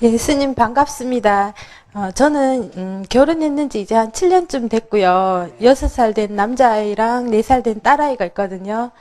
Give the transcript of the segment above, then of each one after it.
예, 스님 반갑습니다. 저는 결혼했는 지 이제 한 7년쯤 됐고요. 6살 된 남자아이랑 4살 된 딸아이가 있거든요.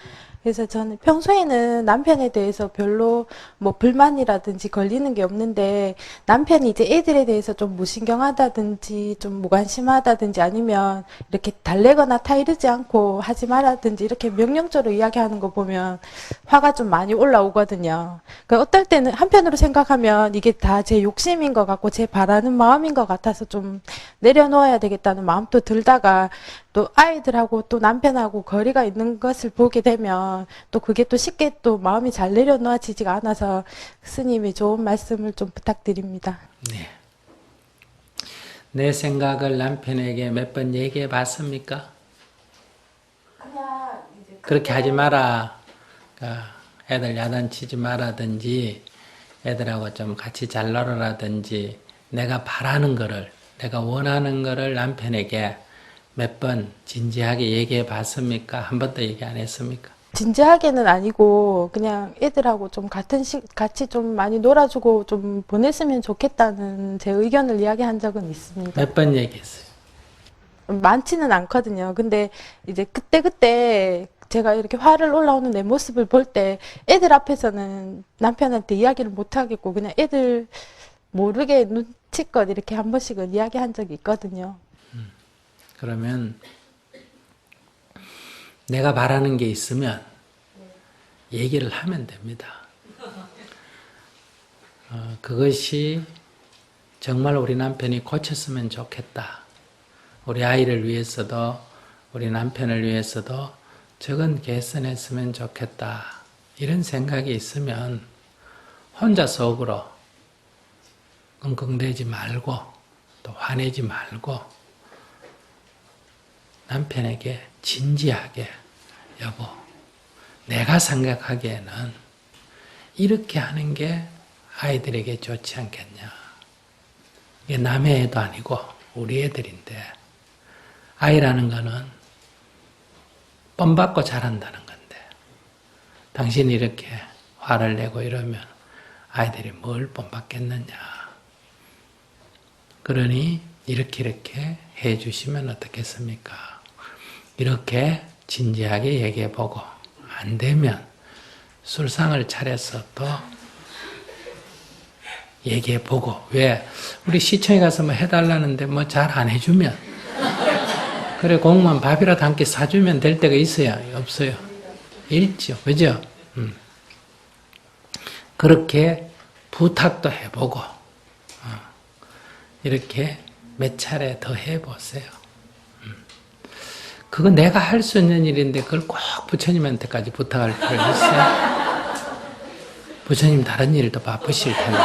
그래서 저는 평소에는 남편에 대해서 별로 뭐 불만이라든지 걸리는 게 없는데 남편이 이제 애들에 대해서 좀 무신경하다든지 좀 무관심하다든지 아니면 이렇게 달래거나 타이르지 않고 하지 말라든지 이렇게 명령적으로 이야기하는 거 보면 화가 좀 많이 올라오거든요. 그 어떨 때는 한편으로 생각하면 이게 다 제 욕심인 것 같고 제 바라는 마음인 것 같아서 좀 내려놓아야 되겠다는 마음도 들다가 또 아이들하고 또 남편하고 거리가 있는 것을 보게 되면 또 그게 또 쉽게 또 마음이 잘 내려놓아지지가 않아서 스님이 좋은 말씀을 좀 부탁드립니다. 네. 내 생각을 남편에게 몇 번 얘기해 봤습니까? 그렇게 하지 마라. 그러니까 애들 야단치지 마라든지 애들하고 좀 같이 잘 놀아라든지 내가 바라는 거를 내가 원하는 거를 남편에게 몇 번 진지하게 얘기해 봤습니까? 한 번도 얘기 안 했습니까? 진지하게는 아니고 그냥 애들하고 좀 같이 좀 많이 놀아주고 좀 보냈으면 좋겠다는 제 의견을 이야기한 적은 있습니다. 몇 번 얘기했어요. 많지는 않거든요. 근데 이제 그때그때 제가 이렇게 화를 올라오는 내 모습을 볼 때 애들 앞에서는 남편한테 이야기를 못 하겠고 그냥 애들 모르게 눈치껏 이렇게 한 번씩은 이야기한 적이 있거든요. 그러면 내가 바라는 게 있으면 얘기를 하면 됩니다. 그것이 정말 우리 남편이 고쳤으면 좋겠다. 우리 아이를 위해서도 우리 남편을 위해서도 저건 개선했으면 좋겠다. 이런 생각이 있으면 혼자 속으로 끙끙대지 말고 또 화내지 말고 남편에게 진지하게 여보, 내가 생각하기에는 이렇게 하는 게 아이들에게 좋지 않겠냐. 이게 남의 애도 아니고 우리 애들인데 아이라는 거는 뻔 받고 자란다는 건데 당신이 이렇게 화를 내고 이러면 아이들이 뭘 뻔 받겠느냐. 그러니 이렇게 해 주시면 어떻겠습니까? 이렇게 진지하게 얘기해보고 안 되면 술상을 차려서 또 얘기해보고 왜 우리 시청에 가서 뭐 해달라는데 뭐 잘 안 해주면 그래 공무원 밥이라도 한 끼 사주면 될 때가 있어야 없어요. 있죠. 그죠? 그렇게 부탁도 해보고 이렇게 몇 차례 더 해보세요. 그건 내가 할 수 있는 일인데 그걸 꼭 부처님한테까지 부탁할 필요가 있어요. 부처님 다른 일도 바쁘실 텐데.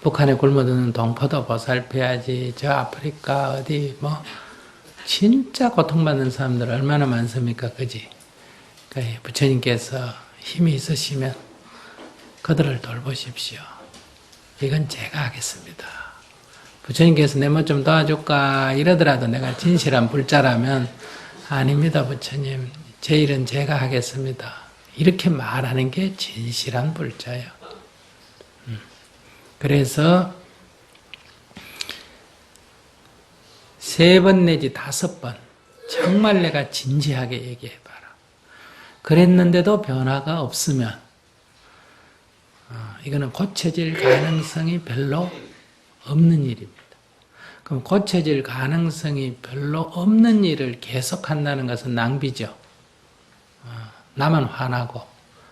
북한에 굶어드는 동포도 보살펴야지. 저 아프리카 어디 뭐 진짜 고통받는 사람들 얼마나 많습니까? 그지? 그러니까 부처님께서 힘이 있으시면 그들을 돌보십시오. 이건 제가 하겠습니다. 부처님께서 내 뭐 좀 도와줄까 이러더라도 내가 진실한 불자라면 아닙니다 부처님. 제 일은 제가 하겠습니다. 이렇게 말하는 게 진실한 불자예요. 그래서 3번 내지 5번 정말 내가 진지하게 얘기해봐라. 그랬는데도 변화가 없으면 이거는 고쳐질 가능성이 별로 없는 일입니다. 그럼 고쳐질 가능성이 별로 없는 일을 계속한다는 것은 낭비죠. 나만 화나고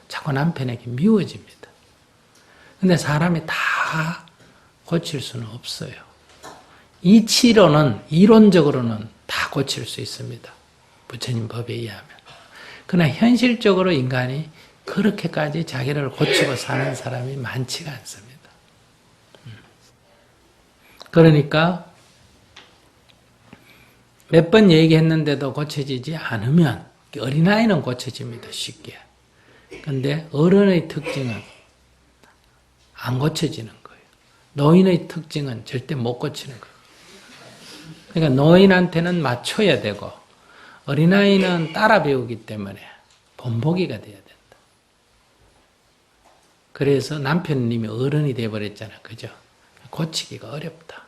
자꾸 남편에게 미워집니다. 근데 사람이 다 고칠 수는 없어요. 이치로는 이론적으로는 다 고칠 수 있습니다. 부처님 법에 의하면. 그러나 현실적으로 인간이 그렇게까지 자기를 고치고 사는 사람이 많지가 않습니다. 그러니까 몇 번 얘기했는데도 고쳐지지 않으면 어린아이는 고쳐집니다. 쉽게. 그런데 어른의 특징은 안 고쳐지는 거예요. 노인의 특징은 절대 못 고치는 거예요. 그러니까 노인한테는 맞춰야 되고 어린아이는 따라 배우기 때문에 본보기가 돼야 된다. 그래서 남편님이 어른이 돼버렸잖아. 그죠? 고치기가 어렵다.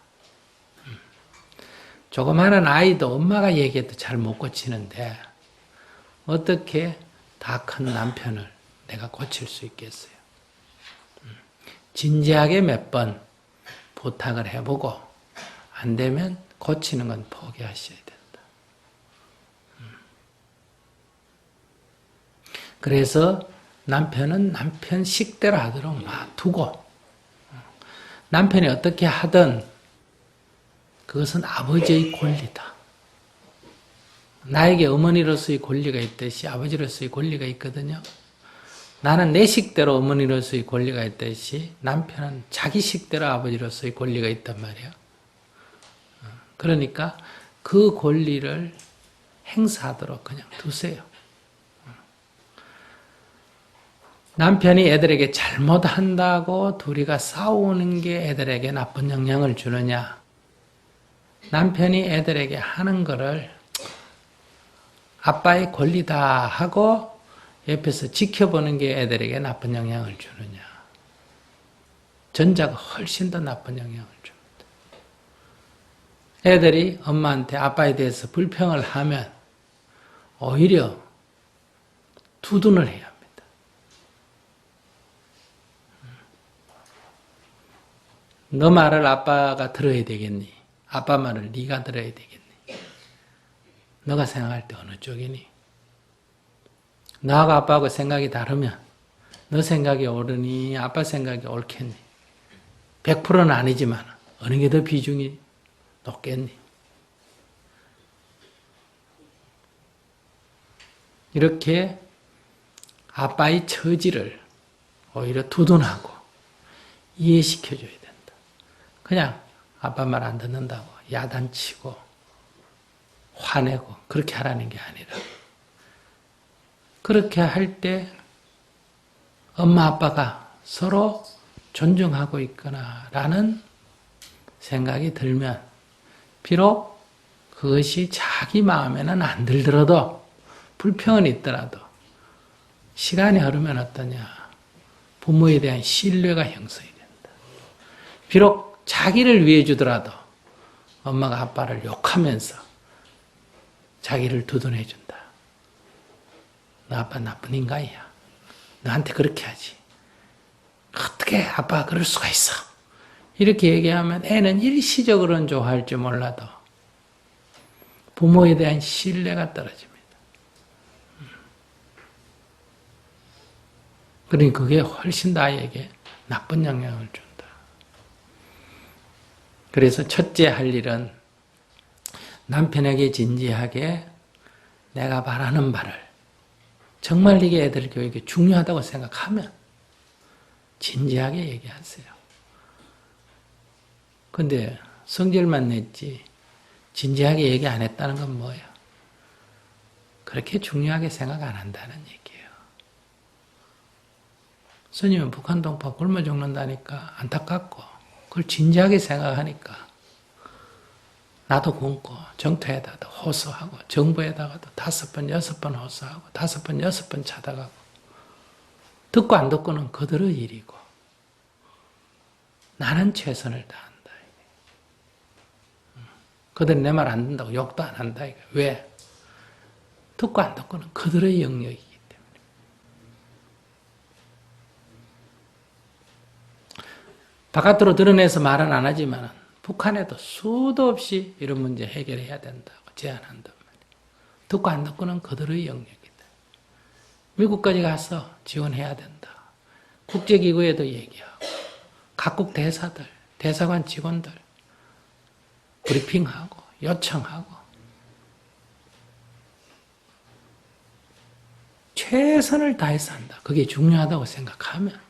조그마한 아이도 엄마가 얘기해도 잘 못 고치는데 어떻게 다 큰 남편을 내가 고칠 수 있겠어요? 진지하게 몇 번 부탁을 해보고 안 되면 고치는 건 포기하셔야 된다. 그래서 남편은 남편 식대로 하도록 놔두고 남편이 어떻게 하든 그것은 아버지의 권리다. 나에게 어머니로서의 권리가 있듯이 아버지로서의 권리가 있거든요. 나는 내 식대로 어머니로서의 권리가 있듯이 남편은 자기 식대로 아버지로서의 권리가 있단 말이에요. 그러니까 그 권리를 행사하도록 그냥 두세요. 남편이 애들에게 잘못한다고 둘이가 싸우는 게 애들에게 나쁜 영향을 주느냐? 남편이 애들에게 하는 거를 아빠의 권리다 하고 옆에서 지켜보는 게 애들에게 나쁜 영향을 주느냐? 전자가 훨씬 더 나쁜 영향을 줍니다. 애들이 엄마한테 아빠에 대해서 불평을 하면 오히려 두둔을 해야 합니다. 너 말을 아빠가 들어야 되겠니? 아빠 말을 네가 들어야 되겠니? 너가 생각할 때 어느 쪽이니? 나하고 아빠하고 생각이 다르면 너 생각이 옳으니 아빠 생각이 옳겠니? 100%는 아니지만 어느 게 더 비중이 높겠니? 이렇게 아빠의 처지를 오히려 두둔하고 이해시켜줘야 된다. 그냥 아빠 말 안 듣는다고 야단치고 화내고 그렇게 하라는 게 아니라 그렇게 할 때 엄마 아빠가 서로 존중하고 있구나 라는 생각이 들면 비록 그것이 자기 마음에는 안 들더라도 불평은 있더라도 시간이 흐르면 어떠냐? 부모에 대한 신뢰가 형성이 된다. 비록 자기를 위해 주더라도 엄마가 아빠를 욕하면서 자기를 두둔해 준다. 너 아빠 나쁜 인간이야. 너한테 그렇게 하지. 어떻게 아빠가 그럴 수가 있어? 이렇게 얘기하면 애는 일시적으로는 좋아할지 몰라도 부모에 대한 신뢰가 떨어집니다. 그러니 그게 훨씬 더 아이에게 나쁜 영향을 준다. 그래서 첫째 할 일은 남편에게 진지하게 내가 바라는 바를 정말 이게 애들 교육이 중요하다고 생각하면 진지하게 얘기하세요. 근데 성질만 냈지 진지하게 얘기 안 했다는 건 뭐예요? 그렇게 중요하게 생각 안 한다는 얘기예요. 스님은 북한 동포 굶어 죽는다니까 안타깝고 그걸 진지하게 생각하니까 나도 굶고 정토에다가 호소하고 정부에다가도 5번, 6번 호소하고 5번, 6번 찾아가고 듣고 안 듣고는 그들의 일이고 나는 최선을 다한다. 그들이 내 말 안 듣는다고 욕도 안 한다. 왜? 듣고 안 듣고는 그들의 영역이기 때문에. 바깥으로 드러내서 말은 안 하지만 북한에도 수도 없이 이런 문제 해결해야 된다고 제안한단 말이에요. 듣고 안 듣고는 그들의 영역이다. 미국까지 가서 지원해야 된다. 국제기구에도 얘기하고 각국 대사들, 대사관 직원들 브리핑하고 요청하고 최선을 다해서 한다. 그게 중요하다고 생각하면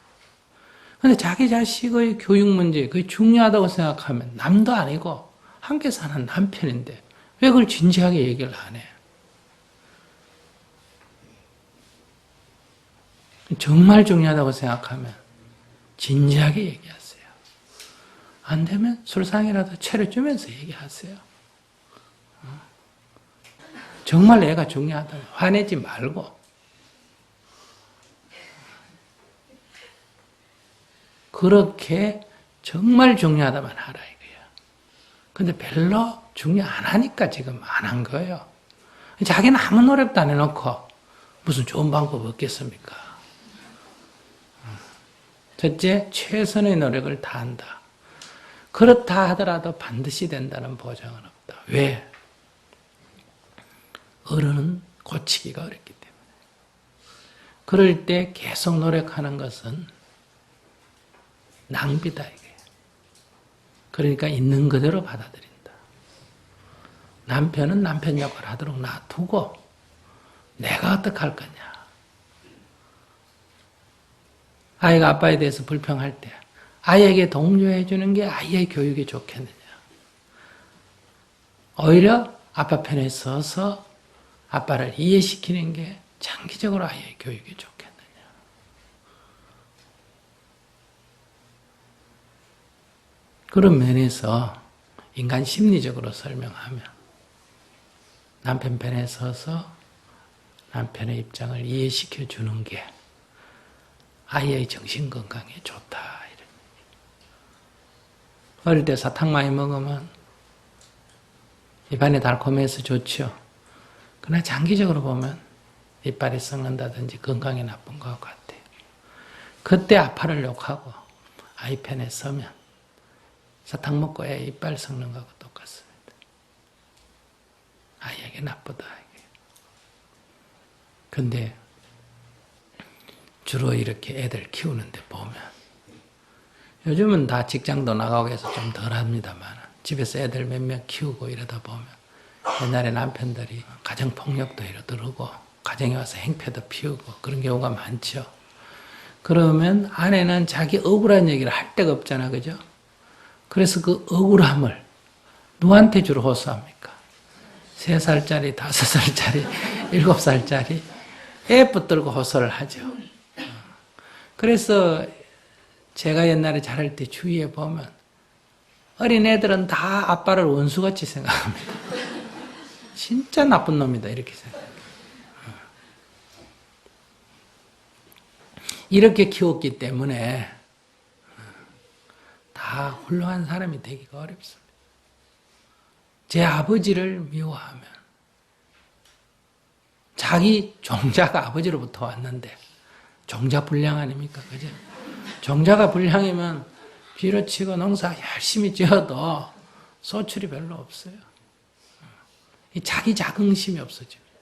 근데 자기 자식의 교육 문제, 그게 중요하다고 생각하면 남도 아니고 함께 사는 남편인데 왜 그걸 진지하게 얘기를 안 해? 정말 중요하다고 생각하면 진지하게 얘기하세요. 안 되면 술상이라도 차려주면서 얘기하세요. 정말 애가 중요하다면 화내지 말고 그렇게 정말 중요하다만 하라 이거야. 근데 별로 중요 안 하니까 지금 안 한 거예요. 자기는 아무 노력도 안 해놓고 무슨 좋은 방법 없겠습니까? 첫째, 최선의 노력을 다한다. 그렇다 하더라도 반드시 된다는 보장은 없다. 왜? 어른은 고치기가 어렵기 때문에. 그럴 때 계속 노력하는 것은 낭비다 이게. 그러니까 있는 그대로 받아들인다. 남편은 남편 역할 하도록 놔두고 내가 어떻게 할 거냐. 아이가 아빠에 대해서 불평할 때 아이에게 독려해 주는 게 아이의 교육에 좋겠느냐. 오히려 아빠 편에 서서 아빠를 이해시키는 게 장기적으로 아이의 교육에 좋겠느냐. 그런 면에서 인간 심리적으로 설명하면 남편 편에 서서 남편의 입장을 이해시켜 주는 게 아이의 정신건강에 좋다. 이런 얘기. 어릴 때 사탕 많이 먹으면 입안이 달콤해서 좋죠. 그러나 장기적으로 보면 이빨이 썩는다든지 건강에 나쁜 것 같아요. 그때 아빠를 욕하고 아이 편에 서면 사탕 먹고 애 이빨 썩는 거하고 똑같습니다. 아이에게 나쁘다. 근데 주로 이렇게 애들 키우는데 보면 요즘은 다 직장도 나가고 해서 좀 덜합니다만 집에서 애들 몇몇 키우고 이러다 보면 옛날에 남편들이 가정폭력도 이러더라고 가정에 와서 행패도 피우고 그런 경우가 많죠. 그러면 아내는 자기 억울한 얘기를 할 데가 없잖아. 그죠? 그래서 그 억울함을 누구한테 주로 호소합니까? 3살짜리, 5살짜리, 7살짜리 애 붙들고 호소를 하죠. 그래서 제가 옛날에 자랄 때 주위에 보면 어린애들은 다 아빠를 원수같이 생각합니다. 진짜 나쁜 놈이다 이렇게 생각해요. 이렇게 키웠기 때문에 다 훌륭한 사람이 되기가 어렵습니다. 제 아버지를 미워하면 자기 종자가 아버지로부터 왔는데 종자 불량 아닙니까? 그죠? 종자가 불량이면 비료치고 농사 열심히 지어도 소출이 별로 없어요. 이 자기 자긍심이 없어집니다.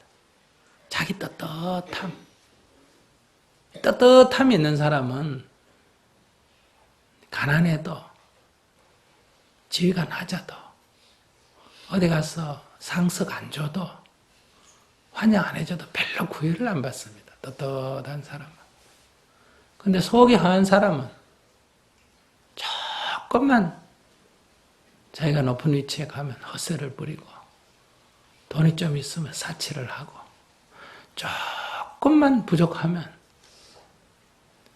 자기 떳떳함이 있는 사람은 가난해도 지위가 낮아도 어디 가서 상석 안 줘도 환영 안 해줘도 별로 구애를 안 받습니다. 떳떳한 사람은. 근데 속이 허한 사람은 조금만 자기가 높은 위치에 가면 헛세를 부리고 돈이 좀 있으면 사치를 하고 조금만 부족하면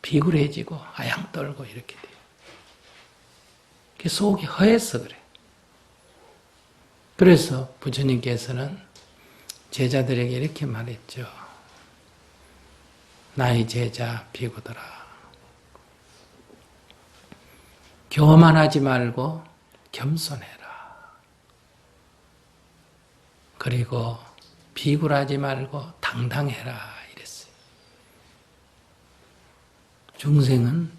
비굴해지고 아양 떨고 이렇게 돼요. 그게 속이 허해서 그래. 그래서 부처님께서는 제자들에게 이렇게 말했죠. 나의 제자 비구들아, 교만하지 말고 겸손해라. 그리고 비굴하지 말고 당당해라 이랬어요. 중생은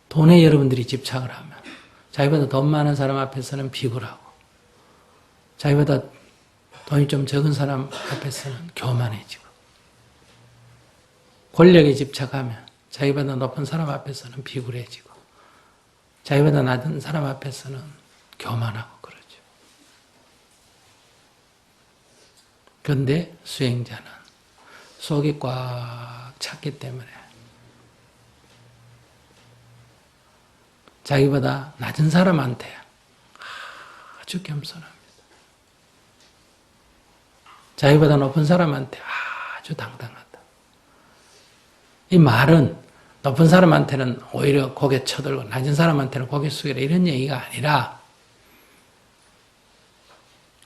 돈에 여러분들이 집착을 하면 자기보다 돈 많은 사람 앞에서는 비굴하고 자기보다 돈이 좀 적은 사람 앞에서는 교만해지고 권력에 집착하면 자기보다 높은 사람 앞에서는 비굴해지고 자기보다 낮은 사람 앞에서는 교만하고 그러죠. 그런데 수행자는 속이 꽉 찼기 때문에 자기보다 낮은 사람한테 아주 겸손합니다. 자기보다 높은 사람한테 아주 당당하다. 이 말은 높은 사람한테는 오히려 고개 쳐들고 낮은 사람한테는 고개 숙이라 이런 얘기가 아니라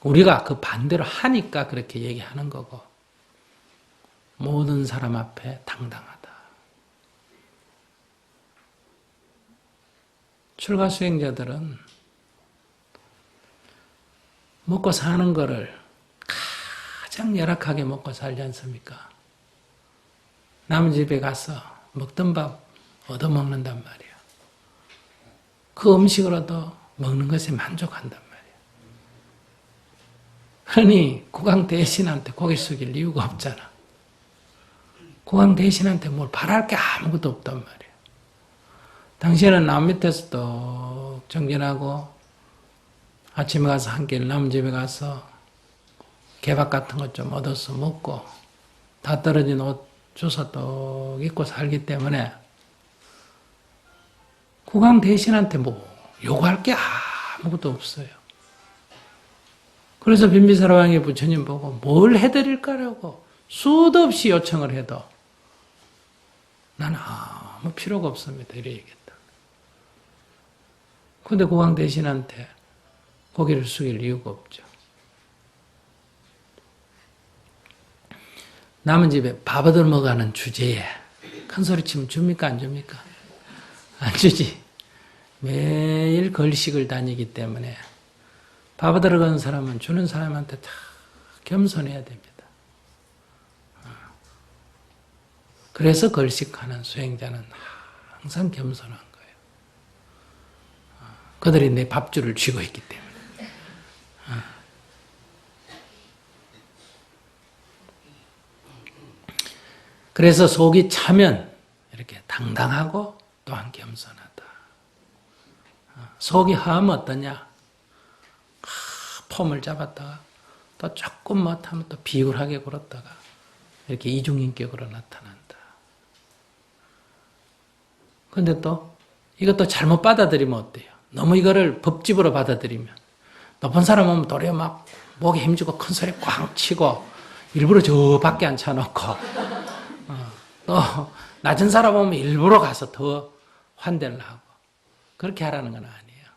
우리가 그 반대로 하니까 그렇게 얘기하는 거고 모든 사람 앞에 당당하다. 출가 수행자들은 먹고 사는 거를 가장 열악하게 먹고 살지 않습니까? 남 집에 가서 먹던 밥 얻어먹는단 말이에요. 그 음식으로도 먹는 것에 만족한단 말이에요. 그러니 국왕 대신한테 고개 숙일 이유가 없잖아. 국왕 대신한테 뭘 바랄 게 아무것도 없단 말이에요. 당신은 남 밑에서 또 정진하고 아침에 가서 한 끼를 남 집에 가서 개밥 같은 것 좀 얻어서 먹고 다 떨어진 옷 주워 또 입고 살기 때문에 국왕 대신한테 뭐 요구할 게 아무것도 없어요. 그래서 빈비사라 왕이 부처님 보고 뭘 해드릴까라고 수도 없이 요청을 해도 나는 아무 필요가 없습니다. 이래 얘기했다. 근데 국왕 대신한테 고개를 숙일 이유가 없죠. 남은 집에 밥 얻어 먹어가는 주제에 큰 소리 치면 줍니까 안 줍니까? 안 주지. 매일 걸식을 다니기 때문에 밥 얻어 가는 사람은 주는 사람한테 다 겸손해야 됩니다. 그래서 걸식하는 수행자는 항상 겸손한 거예요. 그들이 내 밥줄을 쥐고 있기 때문에. 그래서 속이 차면 이렇게 당당하고 또한 겸손하다. 속이 허하면 어떠냐? 폼을 잡았다가 또 조금 못하면 또 비굴하게 굴었다가 이렇게 이중인격으로 나타난다. 근데 또 이것도 잘못 받아들이면 어때요? 너무 이거를 법집으로 받아들이면 높은 사람 오면 도리어 막 목에 힘주고 큰 소리 꽝 치고 일부러 저 밖에 앉혀놓고 또 낮은 사람 오면 일부러 가서 더 환대를 하고 그렇게 하라는 건 아니에요.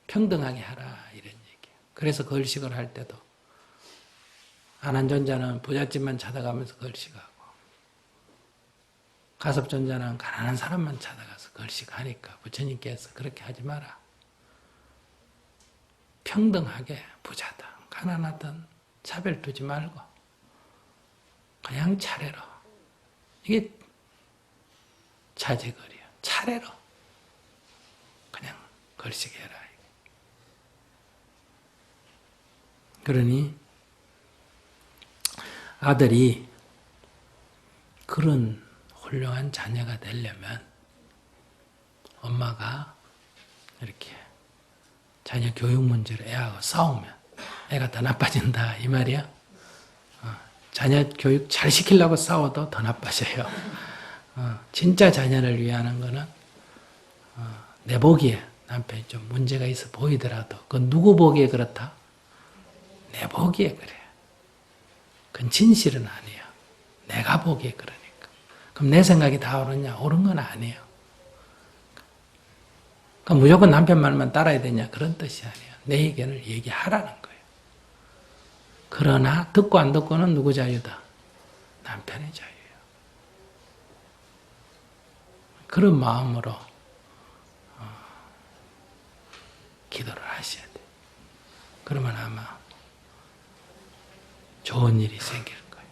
평등하게 하라 이런 얘기예요. 그래서 걸식을 할 때도 안한존자는 부잣집만 찾아가면서 걸식하고 가섭존자는 가난한 사람만 찾아가서 걸식하니까 부처님께서 그렇게 하지 마라. 평등하게 부자든 가난하든 차별 두지 말고 그냥 차례로. 이게 자제거리야. 차례로. 그냥 걸식해라. 그러니 아들이 그런 훌륭한 자녀가 되려면 엄마가 이렇게 자녀 교육 문제로 애하고 싸우면 애가 더 나빠진다 이 말이야. 자녀 교육 잘 시키려고 싸워도 더 나빠져요. 진짜 자녀를 위하는 거는 내 보기에 남편이 좀 문제가 있어 보이더라도 그건 누구 보기에 그렇다? 내 보기에 그래. 그건 진실은 아니에요. 내가 보기에 그러니까. 그럼 내 생각이 다 옳으냐? 옳은 건 아니에요. 그럼 무조건 남편 말만 따라야 되냐? 그런 뜻이 아니에요. 내 의견을 얘기하라는 거예요. 그러나 듣고 안 듣고는 누구 자유다? 남편의 자유예요. 그런 마음으로 기도를 하셔야 돼요. 그러면 아마 좋은 일이 생길 거예요.